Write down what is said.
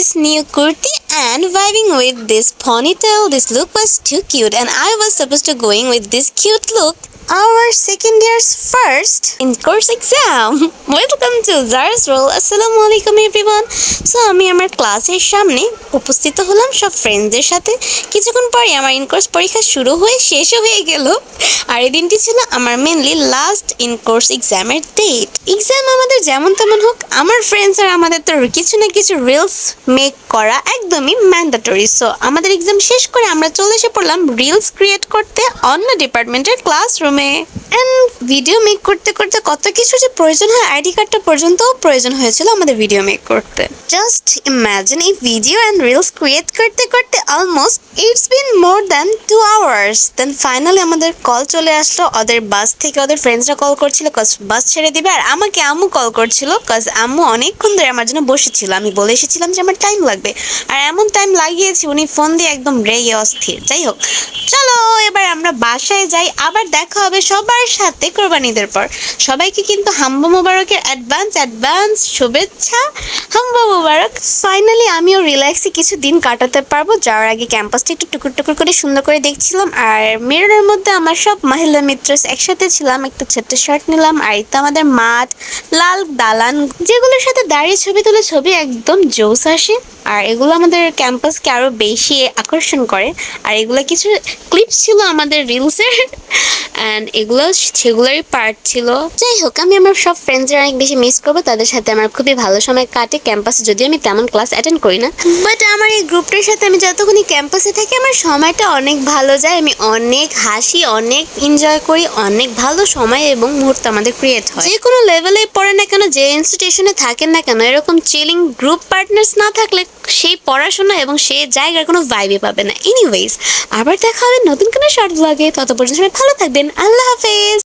this new kurti and vibing with this ponytail. This look was too cute and I was supposed to going with this cute look. Our second year's first in course exam. Welcome to Zara's Roll. Assalamu alaikum everyone. So আমি আমার ক্লাসের সামনে উপস্থিত হলাম সব ফ্রেন্ডদের সাথে। কিছুক্ষণ পরে আমার ইন কোর্স পরীক্ষা শুরু হয়ে শেষও হয়ে গেল। আর এই দিনটি ছিল আমার মেনলি লাস্ট ইন কোর্স এক্সামের ডেট। এক্সাম আমাদের যেমন তেমন হোক, আমার ফ্রেন্ডস আর আমাদের তো কিছু না কিছু রিলস মেক করা একদমই ম্যান্ডেটরি। সো আমাদের এক্সাম শেষ করে আমরা চলে এসে পড়লাম রিলস ক্রিয়েট করতে অন্য ডিপার্টমেন্টের ক্লাসরুমে। এন্ড ভিডিও মেক করতে করতে কত কিছু যে প্রয়োজন হয়, আইডি কার্ডটা পর্যন্তও প্রয়োজন হয়েছিল আমাদের ভিডিও মেক করতে। জাস্ট ইমাজিন এই ভিডিও অ্যান্ড রিলস ক্রিয়েট করতে করতে almost it's been more than 2 hours। Then finally আমাদের কল চলে আসলো ওদের বাস থেকে। ওদের ফ্রেন্ডসরা কল করছিল কজ বাস ছেড়ে দিবে, আর আমাকে আম্মু কল করছিল কজ আম্মু অনেকক্ষণ ধরে আমার জন্য বসেছিল। আমি বলে এসেছিলাম যে আমার টাইম লাগবে, আর এমন টাইম লাগিয়েছি উনি ফোন দিয়ে একদম রেগে অস্থির। যাই হোক, চলো এবার আমরা বাসায় যাই, আবার দেখা হবে সবার সাথে কোরবানিদের পর। সবাইকে কিন্তু হাম্বা মুবারকের অ্যাডভান্স শুভেচ্ছা। হাম্বা মুবারক। ফাইনালি আমিও রিল্যাক্সে কিছু দিন কাটাতে পারবো। যাওয়ার আগে ক্যাম্পাসটা একটু টুকুর টুকুর করে সুন্দর করে দেখছিলাম, আর মিররের মধ্যে আমার সব মহিলা মিত্র একসাথে ছিলাম। একটা ছোট্ট শার্ট নিলাম, আর এটা আমাদের মাঠ, লাল দালান, যেগুলোর সাথে দাঁড়িয়ে ছবি তুলে ছবি একদম জোস আসে। আর এগুলো আমাদের ক্যাম্পাসকে আরও বেশি আকর্ষণ করে। আর এগুলো কিছু ক্লিপস ছিল আমাদের রিলসের, অ্যান্ড এগুলো সেগুলোরই পার্ট ছিল। যাই হোক, আমি আমার সব ফ্রেন্ডসরা অনেক বেশি মিস করবো। তাদের সাথে আমার খুবই ভালো সময় কাটে ক্যাম্পাসে, যদিও আমি তেমন ক্লাস অ্যাটেন্ড করি না, বাট আমার এই গ্রুপটার সাথে আমি যতক্ষণই ক্যাম্পাসে থাকি আমার সময়টা অনেক ভালো যায়। আমি অনেক হাসি, অনেক এনজয় করি, অনেক ভালো সময় এবং মুহূর্ত আমাদের ক্রিয়েট হয়। যে কোনো লেভেলে পড়ে না কেন, যে ইনস্টিটিউশনে থাকেন না কেন, এরকম চিলিং গ্রুপ পার্টনার্স না থাকলে সেই পড়াশোনা এবং সেই জায়গার কোনো ভাইবই পাবে না। এনিওয়েজ, আবার দেখা হবে নতুন কোনো শর্ট ব্লগে। তত পর্যন্ত সবাই ভালো থাকবেন। আল্লাহ হাফেজ।